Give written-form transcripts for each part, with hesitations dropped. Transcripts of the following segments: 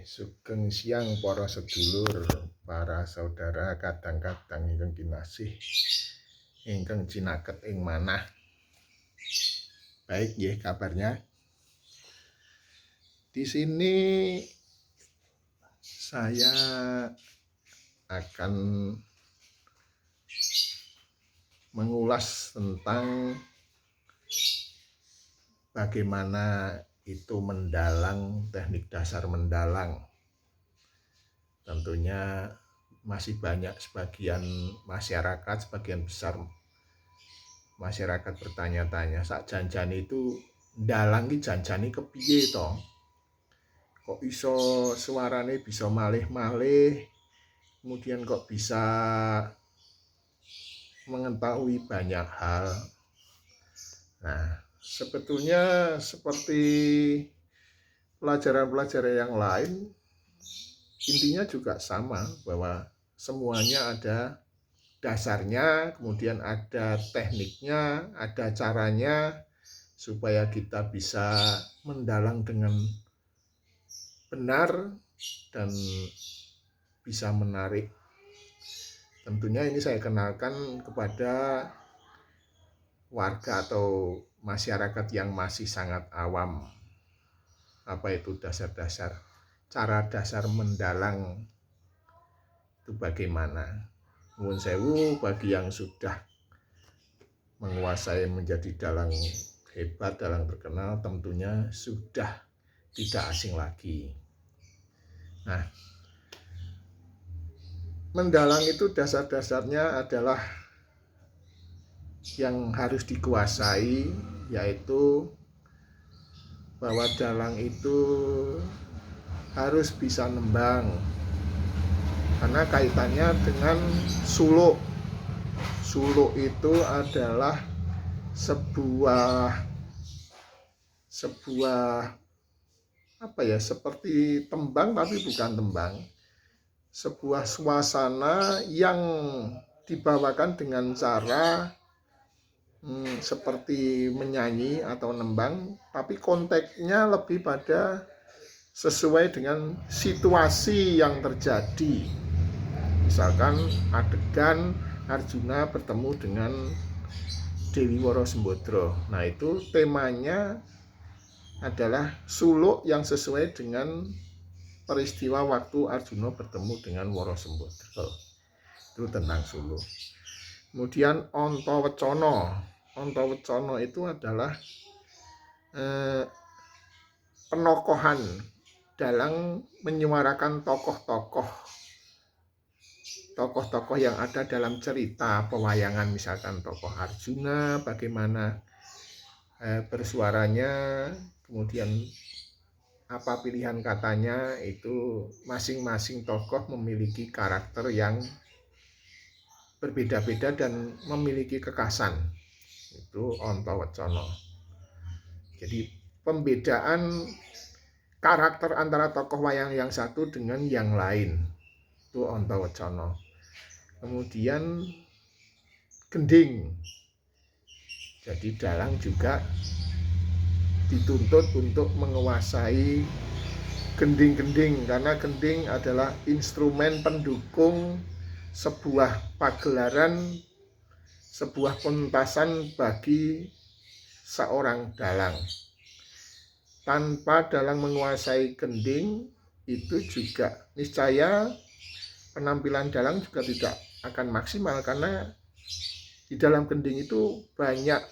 Sugeng siang para sedulur, para saudara kadang-kadang ingkang kinasih, ingkang cinaket ing manah. Baik nggih kabarnya. Di sini saya akan mengulas tentang bagaimana itu mendalang, teknik dasar mendalang. Tentunya masih banyak sebagian masyarakat, sebagian besar masyarakat bertanya-tanya, sak janjane itu ndalang ki janjane kepiye to? Kok iso suarane bisa malih-malih, kemudian kok bisa mengetahui banyak hal. Nah, sebetulnya seperti pelajaran-pelajaran yang lain, intinya juga sama, bahwa semuanya ada dasarnya, kemudian ada tekniknya, ada caranya, supaya kita bisa mendalang dengan benar dan bisa menarik. Tentunya ini saya kenalkan kepada warga atau masyarakat yang masih sangat awam. Apa itu dasar-dasar? Cara dasar mendalang itu bagaimana? Nuwun sewu bagi yang sudah menguasai menjadi dalang hebat, dalang terkenal, tentunya sudah tidak asing lagi. Nah, mendalang itu dasar-dasarnya adalah yang harus dikuasai, yaitu bahwa dalang itu harus bisa nembang, karena kaitannya dengan suluk. Suluk itu adalah sebuah seperti tembang tapi bukan tembang. Sebuah suasana yang dibawakan dengan cara seperti menyanyi atau nembang, tapi konteksnya lebih pada sesuai dengan situasi yang terjadi. Misalkan adegan Arjuna bertemu dengan Dewi Woro Sembodro. Nah, itu temanya adalah suluk yang sesuai dengan peristiwa waktu Arjuna bertemu dengan Woro Sembodro. Itu tentang suluk. Kemudian Antawecana. Antawecana itu adalah penokohan, dalang menyuarakan tokoh-tokoh yang ada dalam cerita pewayangan, misalkan tokoh Arjuna, bagaimana bersuaranya, kemudian apa pilihan katanya. Itu masing-masing tokoh memiliki karakter yang berbeda-beda dan memiliki kekhasan. Itu Antawecana. Jadi pembedaan karakter antara tokoh wayang yang satu dengan yang lain, itu Antawecana. Kemudian gending. Jadi dalang juga dituntut untuk menguasai gending-gending, karena gending adalah instrumen pendukung sebuah pagelaran, sebuah pentasan bagi seorang dalang. Tanpa dalang menguasai gending, itu juga niscaya penampilan dalang juga tidak akan maksimal, karena di dalam gending itu banyak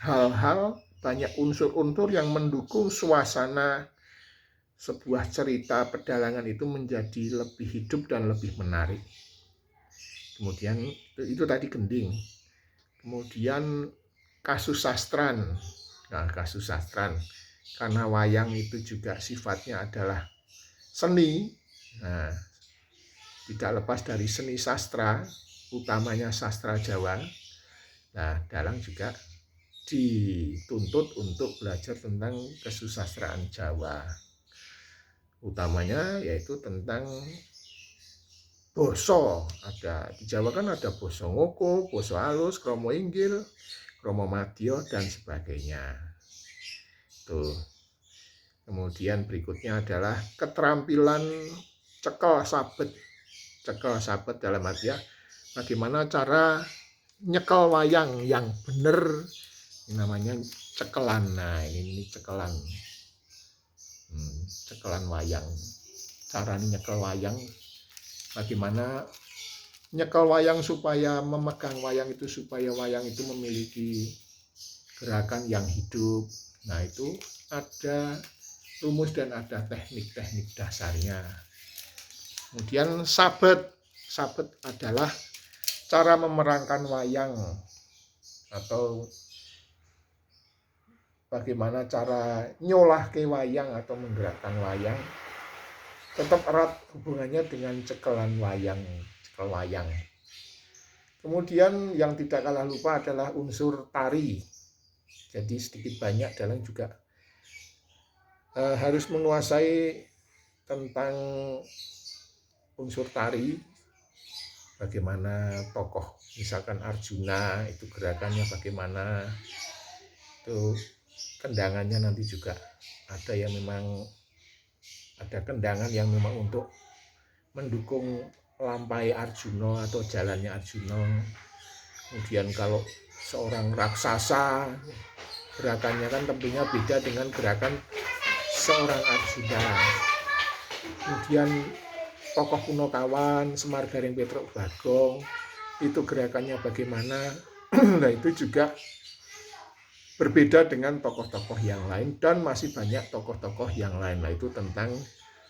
hal-hal, banyak unsur-unsur yang mendukung suasana sebuah cerita pedalangan itu menjadi lebih hidup dan lebih menarik. Kemudian itu tadi gending. Kemudian kasusastran. Nah, kasusastran, karena wayang itu juga sifatnya adalah seni. Nah, tidak lepas dari seni sastra, utamanya sastra Jawa. Nah, dalang juga dituntut untuk belajar tentang kesusastraan Jawa, utamanya yaitu tentang basa. Ada di Jawa kan ada basa ngoko, basa halus, krama inggil, krama madya dan sebagainya. Tuh. Kemudian berikutnya adalah keterampilan cekel sabet. Cekel sabet dalam artian bagaimana cara nyekel wayang yang benar, namanya cekelan. Nah, ini cekelan. Cekelan wayang. Cara nyekel wayang, bagaimana nyekel wayang supaya memegang wayang itu, supaya wayang itu memiliki gerakan yang hidup. Nah, itu ada rumus dan ada teknik-teknik dasarnya. Kemudian sabet. Sabet adalah cara memerangkan wayang atau bagaimana cara nyolah ke wayang atau menggerakkan wayang. Tetap erat hubungannya dengan cekelan wayang, cekel wayang. Kemudian yang tidak kalah lupa adalah unsur tari. Jadi sedikit banyak dalam juga harus menguasai tentang unsur tari. Bagaimana tokoh, misalkan Arjuna, itu gerakannya bagaimana, itu kendangannya nanti juga ada yang memang ada kendangan yang memang untuk mendukung lampai Arjuna atau jalannya Arjuna. Kemudian kalau seorang raksasa, gerakannya kan tentunya beda dengan gerakan seorang Arjuna. Kemudian tokoh Punakawan, Semar Garing Petruk Bagong, itu gerakannya bagaimana. Nah, itu juga berbeda dengan tokoh-tokoh yang lain, dan masih banyak tokoh-tokoh yang lain. Nah, itu tentang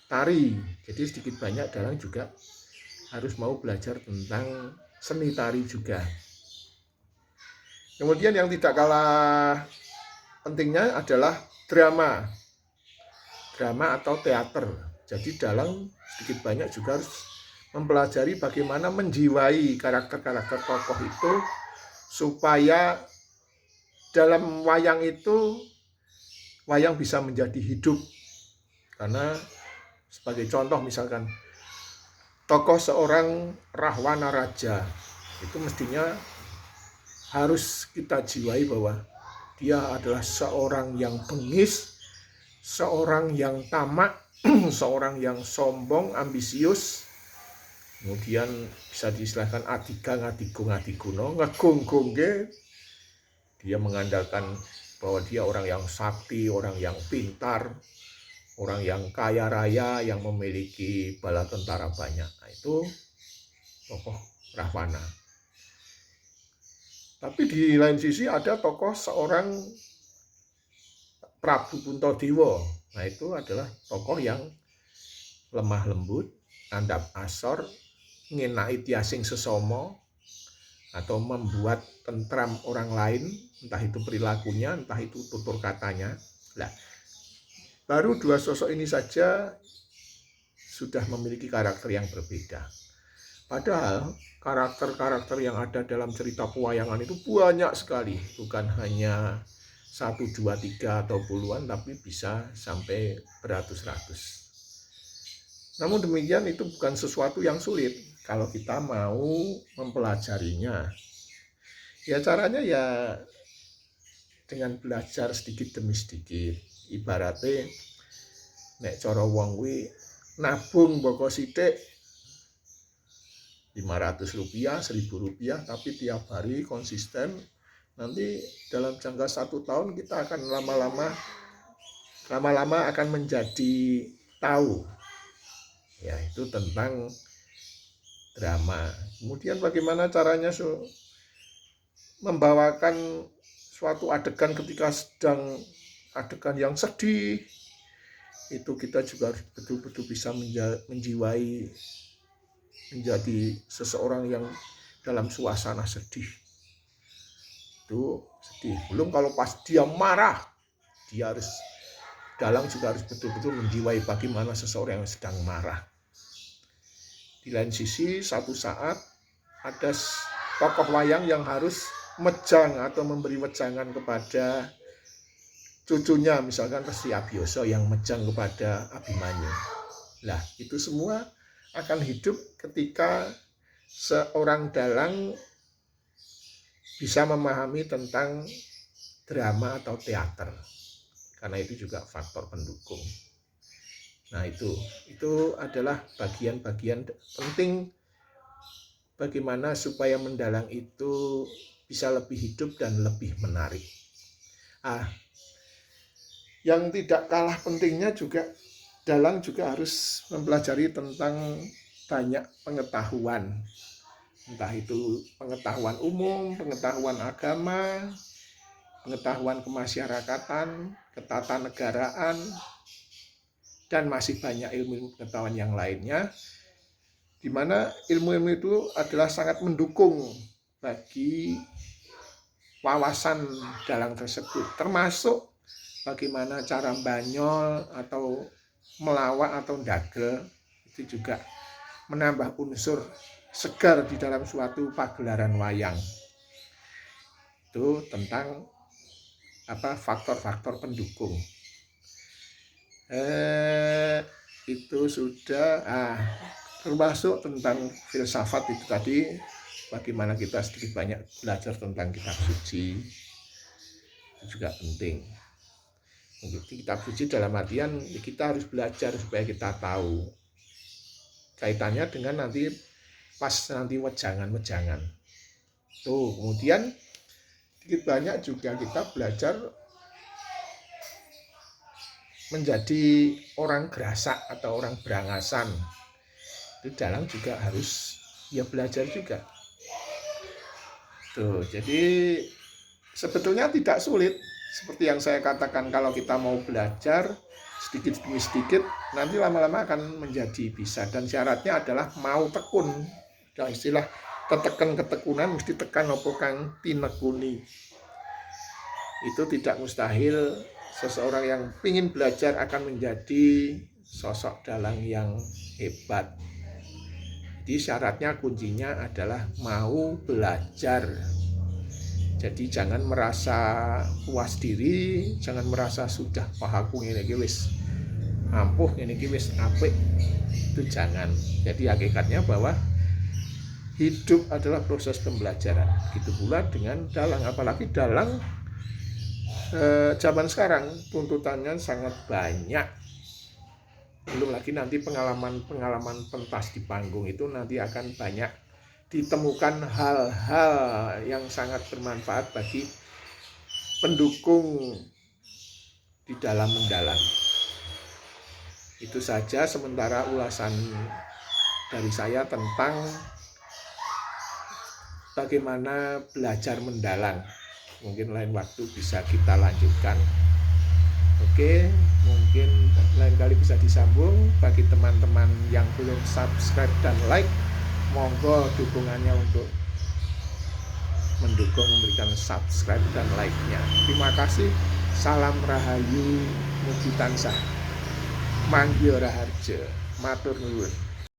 tari. Jadi sedikit banyak dalam juga harus mau belajar tentang seni tari juga. Kemudian yang tidak kalah pentingnya adalah drama. Drama atau teater. Jadi dalam sedikit banyak juga harus mempelajari bagaimana menjiwai karakter-karakter tokoh itu, supaya dalam wayang itu wayang bisa menjadi hidup. Karena sebagai contoh misalkan tokoh seorang Rahwana Raja, itu mestinya harus kita jiwai bahwa dia adalah seorang yang bengis, seorang yang tamak, seorang yang sombong, ambisius. Kemudian bisa diistilahkan adigang, adigung, adiguno, ngegong-gongge. Dia mengandalkan bahwa dia orang yang sakti, orang yang pintar, orang yang kaya raya, yang memiliki bala tentara banyak. Nah, itu tokoh Rahwana. Tapi di lain sisi ada tokoh seorang Prabu Puntadewa. Nah, itu adalah tokoh yang lemah lembut, andap asor, ngenai tiasing sesomo, atau membuat tentram orang lain, entah itu perilakunya, entah itu tutur katanya. Nah, baru dua sosok ini saja sudah memiliki karakter yang berbeda. Padahal karakter-karakter yang ada dalam cerita pewayangan itu banyak sekali, bukan hanya 1, 2, 3 atau puluhan, tapi bisa sampai beratus-ratus. Namun demikian itu bukan sesuatu yang sulit kalau kita mau mempelajarinya. Ya caranya ya dengan belajar sedikit demi sedikit. Ibaratnya nek cara wong kuwi nabung mboko sithik 500 rupiah, 1000 rupiah, tapi tiap hari konsisten, nanti dalam jangka 1 tahun kita akan lama-lama akan menjadi tahu. Ya, itu tentang drama. Kemudian bagaimana caranya membawakan suatu adegan ketika sedang adegan yang sedih, itu kita juga harus betul-betul bisa menjiwai, menjadi seseorang yang dalam suasana sedih. Itu sedih. Belum kalau pas dia marah, dia harus dalang juga harus betul-betul menjiwai bagaimana seseorang yang sedang marah. Di lain sisi, satu saat ada tokoh wayang yang harus mejang atau memberi wejangan kepada cucunya, misalkan Resi Abiyasa yang mejang kepada Abimanyu. Nah, itu semua akan hidup ketika seorang dalang bisa memahami tentang drama atau teater. karena itu juga faktor pendukung. Nah, itu adalah bagian-bagian penting bagaimana supaya mendalang itu bisa lebih hidup dan lebih menarik. Yang tidak kalah pentingnya juga, dalang juga harus mempelajari tentang banyak pengetahuan. Entah itu pengetahuan umum, pengetahuan agama, pengetahuan kemasyarakatan, ketatanegaraan, dan masih banyak ilmu pengetahuan yang lainnya, di mana ilmu-ilmu itu adalah sangat mendukung bagi wawasan dalang tersebut, termasuk bagaimana cara banyol atau melawak atau ndagel, itu juga menambah unsur segar di dalam suatu pagelaran wayang. Itu tentang faktor-faktor pendukung. Itu sudah termasuk tentang filsafat itu tadi, bagaimana kita sedikit banyak belajar tentang kitab suci, itu juga penting. Kitab suci dalam artian kita harus belajar supaya kita tahu kaitannya dengan nanti pas nanti wejangan-wejangan. Tuh, kemudian sedikit banyak juga kita belajar menjadi orang gerasak atau orang berangasan. Itu dalang juga harus belajar juga. Tuh, jadi sebetulnya tidak sulit. Seperti yang saya katakan, kalau kita mau belajar sedikit demi sedikit, nanti lama-lama akan menjadi bisa. Dan syaratnya adalah mau tekun. Dan istilah tetekan ketekunan mesti tekan opo kang tinekuni. Itu tidak mustahil seseorang yang ingin belajar akan menjadi sosok dalang yang hebat. Jadi syaratnya, kuncinya adalah mau belajar. Jadi jangan merasa puas diri, jangan merasa sudah pahaku ngene iki wis ampuh, ngene iki wis apik. Itu jangan. Jadi hakikatnya bahwa hidup adalah proses pembelajaran. Begitu pula dengan dalang, apalagi dalang zaman sekarang tuntutannya sangat banyak. Belum lagi nanti pengalaman pentas di panggung itu nanti akan banyak ditemukan hal-hal yang sangat bermanfaat bagi pendukung di dalam mendalang. Itu saja sementara ulasan dari saya tentang bagaimana belajar mendalang. Mungkin lain waktu bisa kita lanjutkan. Oke, mungkin lain kali bisa disambung. Bagi teman-teman yang belum subscribe dan like, monggo dukungannya untuk mendukung, memberikan subscribe dan like-nya. Terima kasih. Salam rahayu, mugi tansah manggiyo raharja. Matur nuwun.